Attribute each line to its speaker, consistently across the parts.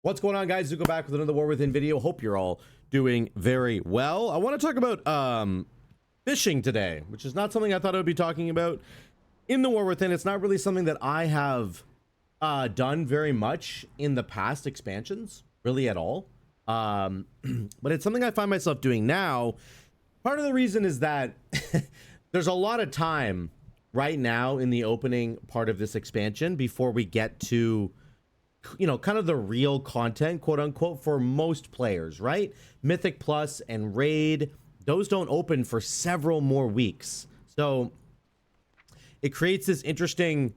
Speaker 1: What's going on, guys? Zuko back with another War Within video. Hope you're all doing very well. I want to talk about fishing today, which is not something I thought I would be talking about in the War Within. It's not really something that I have done very much in the past expansions, really at all. But it's something I find myself doing now. Part of the reason is that there's a lot of time right now in the opening part of this expansion before we get to, you know, kind of the real content, quote unquote, for most players, right? Mythic Plus and Raid, those don't open for several more weeks. So it creates this interesting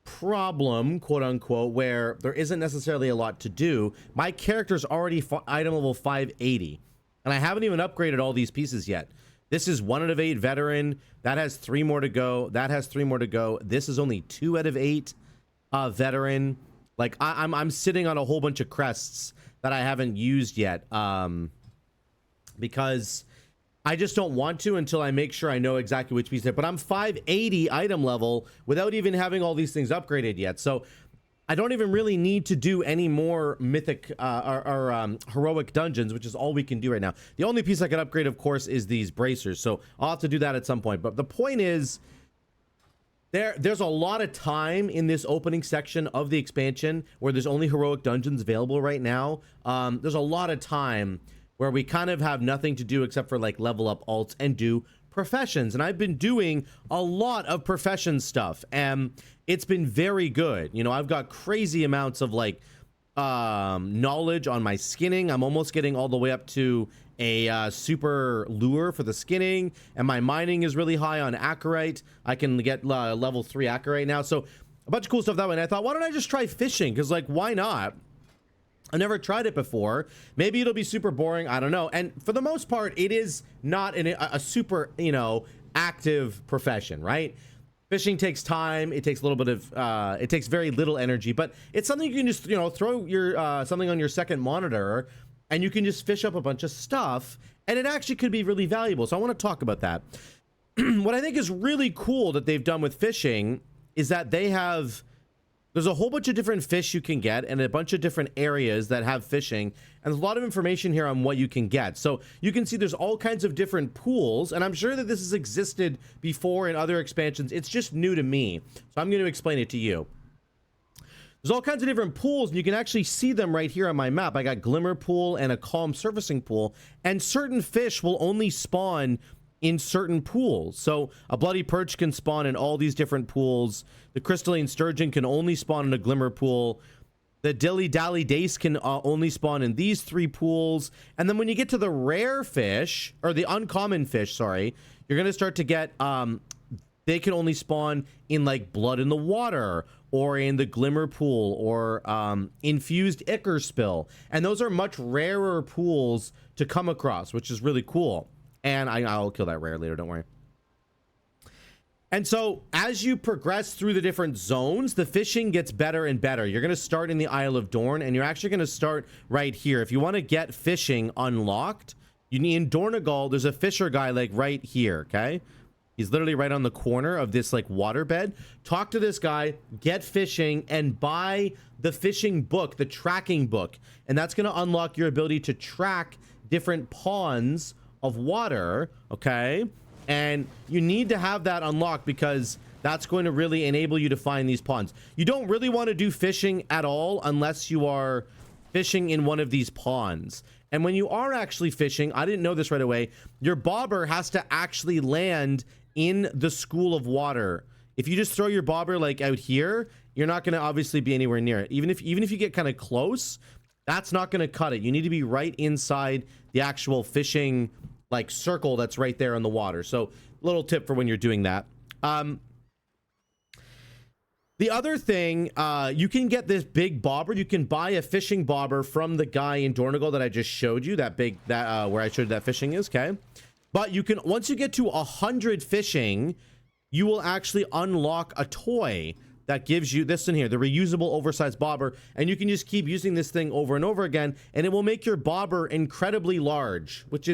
Speaker 1: problem, quote unquote, where there isn't necessarily a lot to do. My character's already item level 580, and I haven't even upgraded all these pieces yet. This is 1 out of 8 veteran. That has 3 more to go. That has 3 more to go. This is only 2 out of 8 veteran. Like I'm sitting on a whole bunch of crests that I haven't used yet, because I just don't want to until I make sure I know exactly which piece. But I'm 580 item level without even having all these things upgraded yet. So I don't even really need to do any more mythic or heroic dungeons, which is all we can do right now. The only piece I can upgrade, of course, is these bracers. So I'll have to do that at some point. But the point is, there's a lot of time in this opening section of the expansion where there's only heroic dungeons available right now. There's a lot of time where we kind of have nothing to do except for like level up alts and do professions. And I've been doing a lot of profession stuff, and it's been very good. You know, I've got crazy amounts of like knowledge on my skinning. I'm almost getting all the way up to a super lure for the skinning, and my mining is really high on acarite. I can get level 3 acarite now, so a bunch of cool stuff that way. And I thought, why don't I just try fishing? Because, like, why not? I've never tried it before. Maybe it'll be super boring, I don't know. And for the most part, it is not a super, you know, active profession, right? Fishing takes time. It takes a little bit of it takes very little energy, but it's something you can just, you know, throw your something on your second monitor, and you can just fish up a bunch of stuff, and it actually could be really valuable. So I want to talk about that. What I think is really cool that they've done with fishing is that there's a whole bunch of different fish you can get, and a bunch of different areas that have fishing, and there's a lot of information here on what you can get. So you can see there's all kinds of different pools, and I'm sure that this has existed before in other expansions. It's just new to me, so I'm going to explain it to you. There's all kinds of different pools, and you can actually see them right here on my map. I got Glimmer Pool and a Calm Surfacing Pool, and certain fish will only spawn in certain pools. So a Bloody Perch can spawn in all these different pools. The Crystalline Sturgeon can only spawn in a Glimmer Pool. The Dilly Dally Dace can only spawn in these 3 pools. And then when you get to the rare fish, or the uncommon fish, sorry, you're going to start to get, they can only spawn in like Blood in the Water, or in the Glimmer Pool, or Infused Ichor Spill. And those are much rarer pools to come across, which is really cool. And I'll kill that rare later, don't worry. And so as you progress through the different zones, the fishing gets better and better. You're going to start in the Isle of Dorn, and you're actually going to start right here. If you want to get fishing unlocked, you need in Dornegal, there's a fisher guy like right here, okay? He's literally right on the corner of this like waterbed. Talk to this guy, get fishing, and buy the fishing book, the tracking book. And that's going to unlock your ability to track different ponds of water, okay? And you need to have that unlocked because that's going to really enable you to find these ponds. You don't really want to do fishing at all unless you are fishing in one of these ponds. And when you are actually fishing, I didn't know this right away, your bobber has to actually land in the school of water. If you just throw your bobber like out here, you're not going to obviously be anywhere near it. Even if you get kind of close, that's not going to cut it. You need to be right inside the actual fishing like circle that's right there in the water. So little tip for when you're doing that. The other thing, you can get this big bobber. You can buy a fishing bobber from the guy in Dornegal that I just showed you, that big, where I showed you that fishing is, okay? But you can, once you get to 100 fishing, you will actually unlock a toy that gives you this in here, the reusable oversized bobber, and you can just keep using this thing over and over again, and it will make your bobber incredibly large, which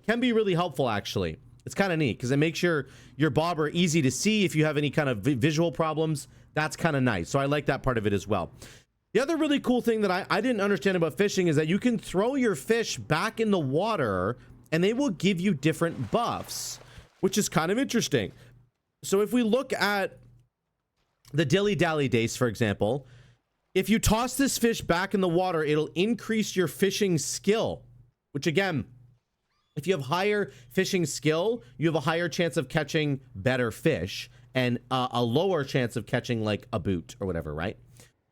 Speaker 1: can be really helpful actually. It's kind of neat because it makes your bobber easy to see if you have any kind of visual problems. That's kind of nice. So I like that part of it as well. The other really cool thing that I didn't understand about fishing is that you can throw your fish back in the water and they will give you different buffs, which is kind of interesting. So if we look at the Dilly Dally Dace, for example, if you toss this fish back in the water, it'll increase your fishing skill, which again, if you have higher fishing skill, you have a higher chance of catching better fish and a lower chance of catching like a boot or whatever, right?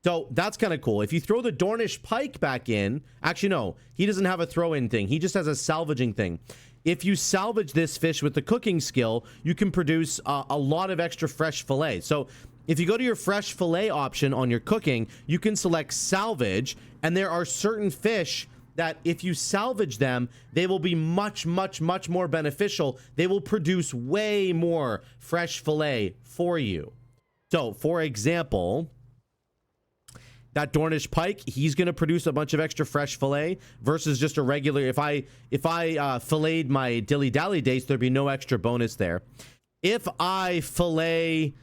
Speaker 1: So that's kind of cool. If you throw the Dornish pike back in, actually, no, he doesn't have a throw-in thing. He just has a salvaging thing. If you salvage this fish with the cooking skill, you can produce a lot of extra fresh fillet. So if you go to your fresh fillet option on your cooking, you can select salvage, and there are certain fish that if you salvage them, they will be much, much, much more beneficial. They will produce way more fresh fillet for you. So, for example, that Dornish pike, he's going to produce a bunch of extra fresh fillet versus just a regular. If I filleted my Dilly Dally Dace, there'd be no extra bonus there. If I fillet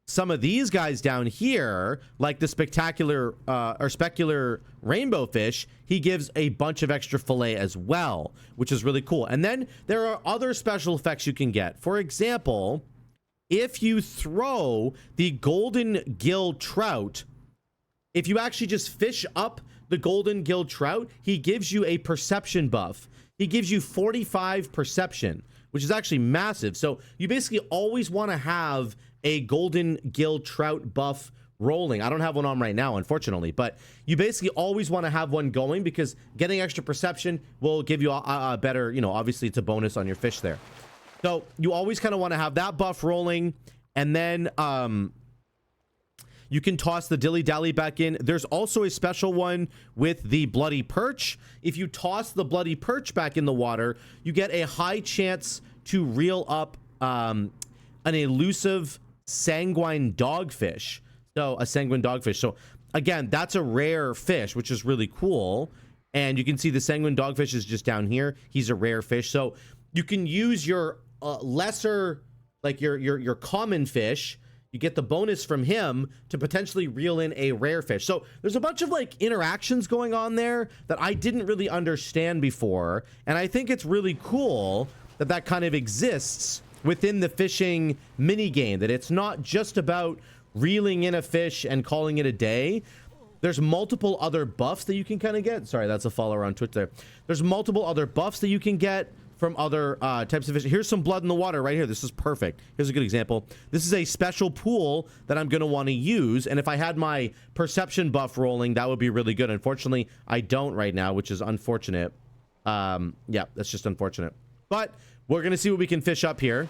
Speaker 1: some of these guys down here, like the spectacular or specular rainbow fish, he gives a bunch of extra fillet as well, which is really cool. And then there are other special effects you can get. For example, if you throw the golden gill trout, if you actually just fish up the golden gill trout, he gives you a perception buff. He gives you 45 perception, which is actually massive. So you basically always want to have a golden gill trout buff rolling. I don't have one on right now, unfortunately, but you basically always want to have one going because getting extra perception will give you a better, you know, obviously it's a bonus on your fish there. So you always kind of want to have that buff rolling, and then you can toss the Dilly Dally back in. There's also a special one with the Bloody Perch. If you toss the Bloody Perch back in the water, you get a high chance to reel up an elusive sanguine dogfish. So a sanguine dogfish. So again, that's a rare fish, which is really cool. And you can see the sanguine dogfish is just down here. He's a rare fish. So you can use your lesser, like your common fish. You get the bonus from him to potentially reel in a rare fish. So there's a bunch of like interactions going on there that I didn't really understand before. And I think it's really cool that that kind of exists within the fishing mini game, that it's not just about reeling in a fish and calling it a day. There's multiple other buffs that you can kind of get. Sorry, that's a follower on Twitch there. There's multiple other buffs that you can get from other types of fish. Here's some blood in the water right here. This is perfect. Here's a good example. This is a special pool that I'm going to want to use. And if I had my perception buff rolling, that would be really good. Unfortunately, I don't right now, which is unfortunate. Yeah, that's just unfortunate. But we're going to see what we can fish up here.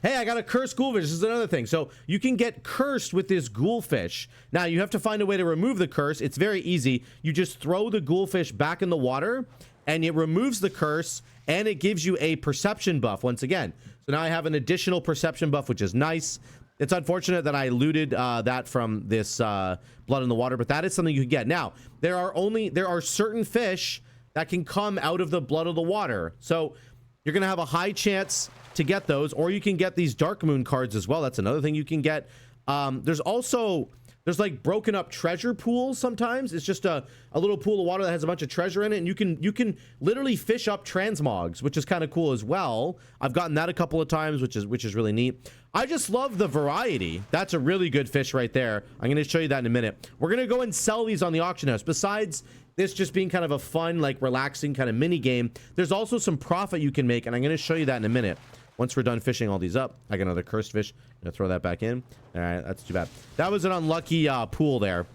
Speaker 1: Hey, I got a cursed ghoulfish. This is another thing. So you can get cursed with this ghoulfish. Now, you have to find a way to remove the curse. It's very easy. You just throw the ghoulfish back in the water, and it removes the curse, and it gives you a perception buff once again. So now I have an additional perception buff, which is nice. It's unfortunate that I looted that from this blood in the water, but that is something you can get. Now, there are certain fish that can come out of the blood of the water. So you're going to have a high chance to get those, or you can get these Dark Moon cards as well. That's another thing you can get. There's like broken up treasure pools sometimes. It's just a little pool of water that has a bunch of treasure in it, and you can literally fish up transmogs, which is kind of cool as well. I've gotten that a couple of times, which is really neat. I just love the variety. That's a really good fish right there. I'm going to show you that in a minute. We're going to go and sell these on the auction house. Besides this just being kind of a fun, like relaxing kind of mini game, there's also some profit you can make, and I'm going to show you that in a minute. Once we're done fishing all these up, I got another cursed fish. I'm gonna throw that back in. All right, that's too bad. That was an unlucky pool there.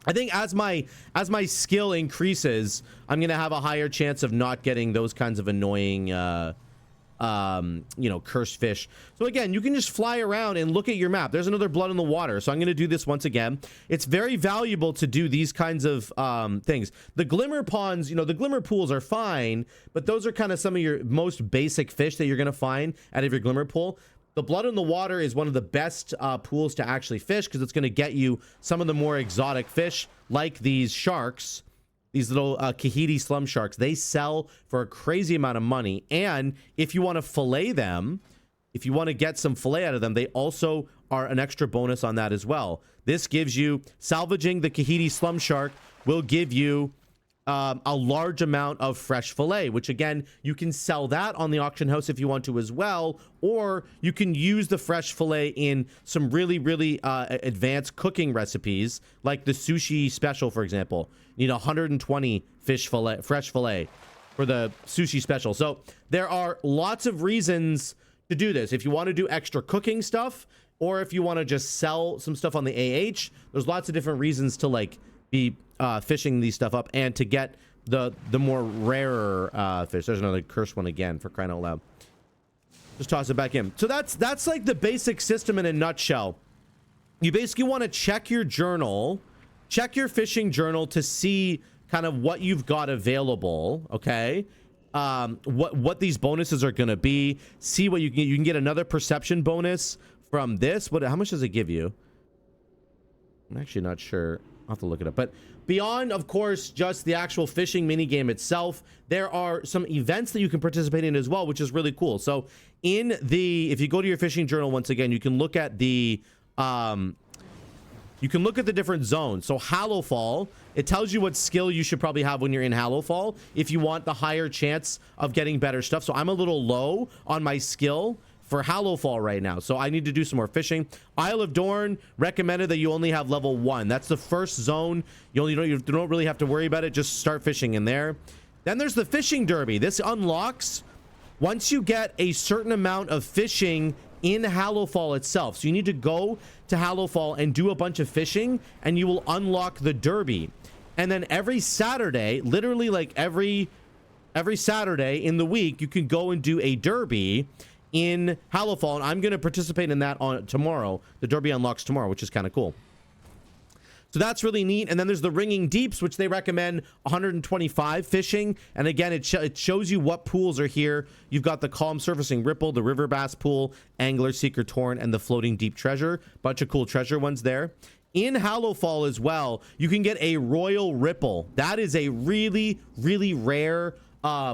Speaker 1: I think as my skill increases, I'm gonna have a higher chance of not getting those kinds of annoying cursed fish. So again, you can just fly around and look at your map. There's another blood in the water. So I'm going to do this once again. It's very valuable to do these kinds of things. The glimmer ponds, the glimmer pools are fine, but those are kind of some of your most basic fish that you're going to find out of your glimmer pool. The blood in the water is one of the best pools to actually fish because it's going to get you some of the more exotic fish like these sharks. These little Kahiti slum sharks, they sell for a crazy amount of money. And if you want to fillet them, if you want to get some fillet out of them, they also are an extra bonus on that as well. This gives you, salvaging the Kahiti Slum Shark will give you a large amount of fresh fillet, which again, you can sell that on the auction house if you want to as well, or you can use the fresh fillet in some really, really advanced cooking recipes, like the sushi special, for example. You need 120 fresh fillet for the sushi special. So there are lots of reasons to do this. If you want to do extra cooking stuff, or if you want to just sell some stuff on the AH, there's lots of different reasons to like be fishing these stuff up and to get the more rarer fish. There's another curse one again, for crying out loud. Just toss it back in. So that's like the basic system in a nutshell. You basically want to check your journal, check your fishing journal to see kind of what you've got available, okay? What these bonuses are going to be. See what you can get. You can get another perception bonus from this. How much does it give you? I'm actually not sure. I'll have to look it up. But beyond, of course, just the actual fishing mini game itself, there are some events that you can participate in as well, which is really cool. So if you go to your fishing journal, once again, you can look at the different zones. So Hallowfall, it tells you what skill you should probably have when you're in Hallowfall if you want the higher chance of getting better stuff. So I'm a little low on my skill for Hallowfall right now, so I need to do some more fishing. Isle of Dorn recommended that you only have level 1. That's the first zone. You don't really have to worry about it. Just start fishing in there. Then there's the fishing derby. This unlocks once you get a certain amount of fishing in Hallowfall itself. So you need to go to Hallowfall and do a bunch of fishing, and you will unlock the derby. And then every Saturday, literally like every Saturday in the week, you can go and do a derby in Hallowfall, and I'm going to participate in that on tomorrow. The derby unlocks tomorrow, which is kind of cool. So that's really neat. And then there's the Ringing Deeps, which they recommend 125 fishing. And again, it shows you what pools are here. You've got the Calm Surfacing Ripple, the River Bass Pool, Angler Seeker Torn, and the Floating Deep Treasure. Bunch of cool treasure ones there. In Hallowfall as well, you can get a Royal Ripple. That is a really, really rare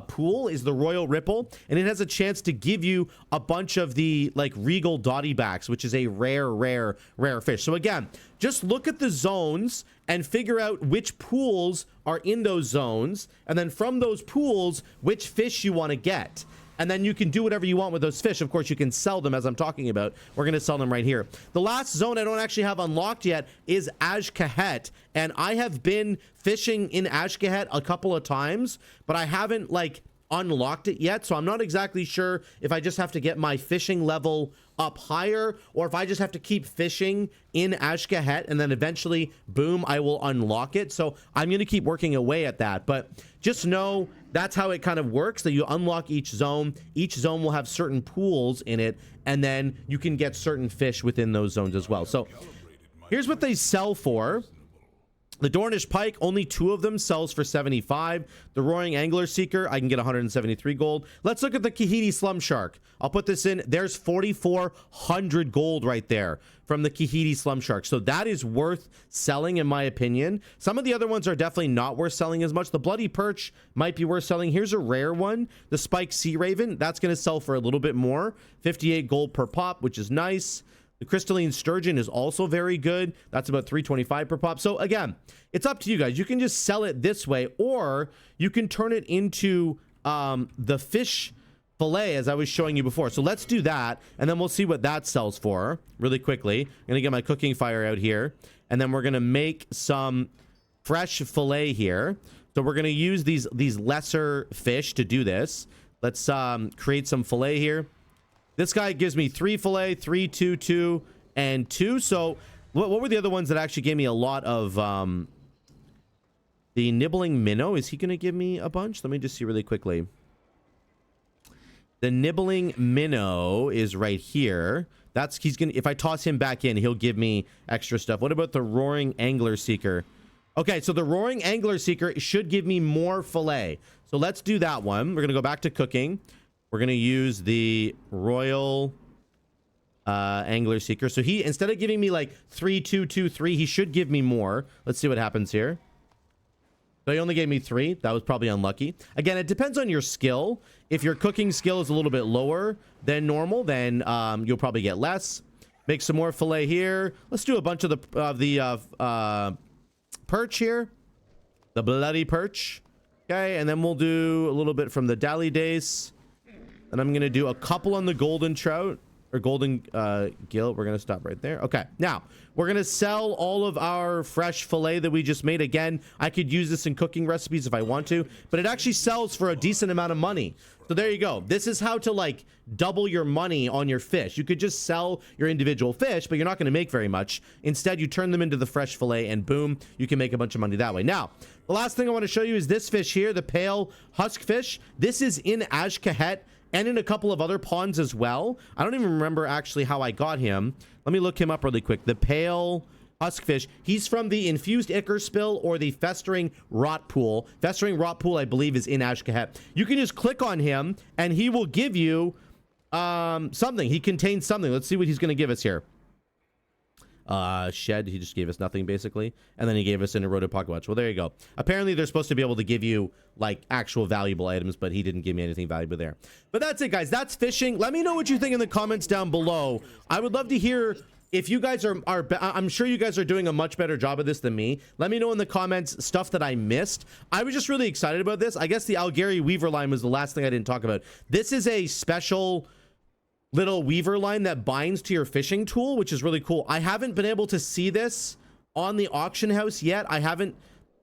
Speaker 1: pool, is the Royal Ripple, and it has a chance to give you a bunch of the like Regal Dotty backs, which is a rare fish. So again, just look at the zones and figure out which pools are in those zones, and then from those pools, which fish you want to get. And then you can do whatever you want with those fish. Of course, you can sell them, as I'm talking about. We're going to sell them right here. The last zone I don't actually have unlocked yet is Ashkahet. And I have been fishing in Ashkahet a couple of times, but I haven't, like, unlocked it yet. So I'm not exactly sure if I just have to get my fishing level up higher, or if I just have to keep fishing in Ashkahet, and then eventually, boom, I will unlock it. So I'm going to keep working away at that. But just know that's how it kind of works, that you unlock each zone. Each zone will have certain pools in it, and then you can get certain fish within those zones as well. So here's what they sell for. The Dornish Pike, only 2 of them sells for 75. The Roaring Angler Seeker, I can get 173 gold. Let's look at the Kahiti Slum Shark. I'll put this in. There's 4,400 gold right there from the Kahiti Slum Shark. So that is worth selling, in my opinion. Some of the other ones are definitely not worth selling as much. The Bloody Perch might be worth selling. Here's a rare one. The Spike Sea Raven, that's going to sell for a little bit more. 58 gold per pop, which is nice. The Crystalline Sturgeon is also very good. That's about 325 per pop. So again, it's up to you guys. You can just sell it this way, or you can turn it into the fish fillet, as I was showing you before. So let's do that, and then we'll see what that sells for really quickly. I'm going to get my cooking fire out here, and then we're going to make some fresh fillet here. So we're going to use these lesser fish to do this. Let's create some fillet here. This guy gives me 3 fillet, 3, 2, 2, and 2. So what were the other ones that actually gave me a lot of the Nibbling Minnow? Is he going to give me a bunch? Let me just see really quickly. The Nibbling Minnow is right here. He's gonna, if I toss him back in, he'll give me extra stuff. What about the Roaring Angler Seeker? Okay, so the Roaring Angler Seeker should give me more fillet. So let's do that one. We're going to go back to cooking. We're going to use the Royal Angler Seeker. So he, instead of giving me like 3, 2, 2, 3, he should give me more. Let's see what happens here. So he only gave me 3. That was probably unlucky. Again, it depends on your skill. If your cooking skill is a little bit lower than normal, then you'll probably get less. Make some more fillet here. Let's do a bunch of the perch here. The bloody perch. Okay, and then we'll do a little bit from the dally days. And I'm going to do a couple on the golden trout. Or golden gill. We're going to stop right there. Okay, now we're going to sell all of our fresh fillet that we just made. Again, I could use this in cooking recipes if I want to, but it actually sells for a decent amount of money. So there you go. This is how to like double your money on your fish. You could just sell your individual fish, but you're not going to make very much. Instead, you turn them into the fresh fillet and boom, you can make a bunch of money that way. Now, the last thing I want to show you is this fish here, the pale husk fish. This is in Ashkahet and in a couple of other ponds as well. I don't even remember actually how I got him. Let me look him up really quick. The pale huskfish. He's from the infused ichor spill or the festering rot pool. Festering rot pool, I believe, is in Ashkahet. You can just click on him and he will give you something. He contains something. Let's see what he's going to give us here. Shed. He just gave us nothing basically, and then he gave us an eroded pocket watch. Well, there you go. Apparently they're supposed to be able to give you like actual valuable items, but he didn't give me anything valuable there. But that's it, guys. That's fishing. Let me know what you think in the comments down below. I would love to hear if you guys are I'm sure you guys are doing a much better job of this than me. Let me know in the comments stuff that I missed. I was just really excited about this. I guess the Algary weaver line was the last thing I didn't talk about. This is a special little weaver line that binds to your fishing tool, which is really cool. I haven't been able to see this on the auction house yet. I haven't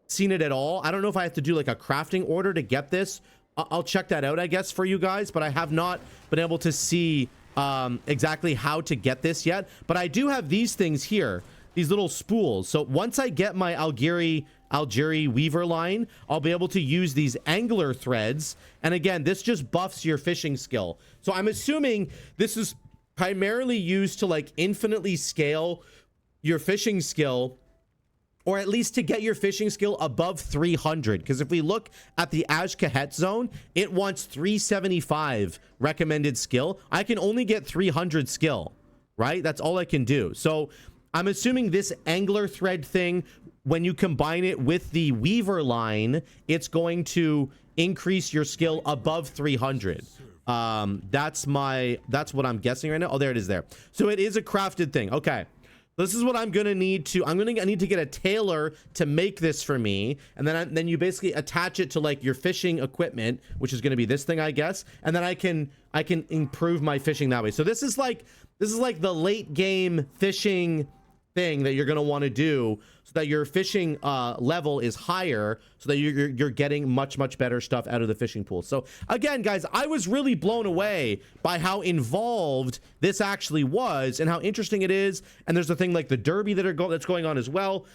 Speaker 1: seen it at all. I don't know if I have to do like a crafting order to get this. I'll check that out, I guess, for you guys, but I have not been able to see exactly how to get this yet. But I do have these things here, these little spools. So once I get my Algary weaver line, I'll be able to use these angler threads. And again, this just buffs your fishing skill. So I'm assuming this is primarily used to like infinitely scale your fishing skill, or at least to get your fishing skill above 300. Because if we look at the Ashkahet zone, it wants 375 recommended skill. I can only get 300 skill, right? That's all I can do. So I'm assuming this angler thread thing, when you combine it with the weaver line, it's going to increase your skill above 300. That's what I'm guessing right now. Oh, there it is there. So it is a crafted thing. Okay. This is what I'm going to need to, I need to get a tailor to make this for me. And then you basically attach it to like your fishing equipment, which is going to be this thing, I guess. And then I can improve my fishing that way. So this is like the late game fishing thing that you're going to want to do so that your fishing level is higher, so that you're getting much better stuff out of the fishing pool. So again, guys, I was really blown away by how involved this actually was and how interesting it is. And there's a thing like the derby that's going on as well.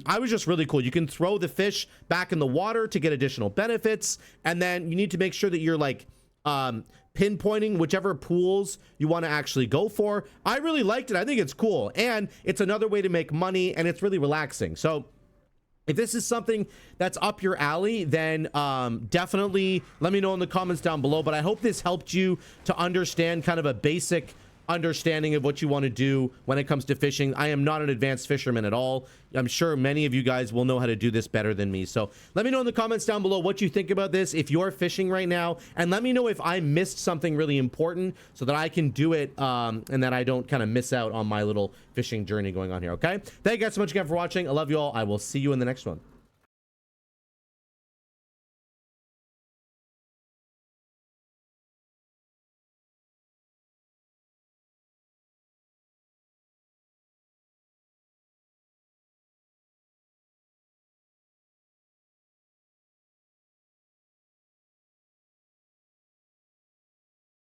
Speaker 1: I was just really cool. You can throw the fish back in the water to get additional benefits, and then you need to make sure that you're like pinpointing whichever pools you want to actually go for. I really liked it. I think it's cool, and it's another way to make money, and it's really relaxing. So if this is something that's up your alley, then definitely let me know in the comments down below. But I hope this helped you to understand kind of a basic understanding of what you want to do when it comes to fishing. I am not an advanced fisherman at all. I'm sure many of you guys will know how to do this better than me. So let me know in the comments down below what you think about this, if you're fishing right now, and let me know if I missed something really important so that I can do it and that I don't kind of miss out on my little fishing journey going on here. Okay, thank you guys so much again for watching. I love you all. I will see you in the next one.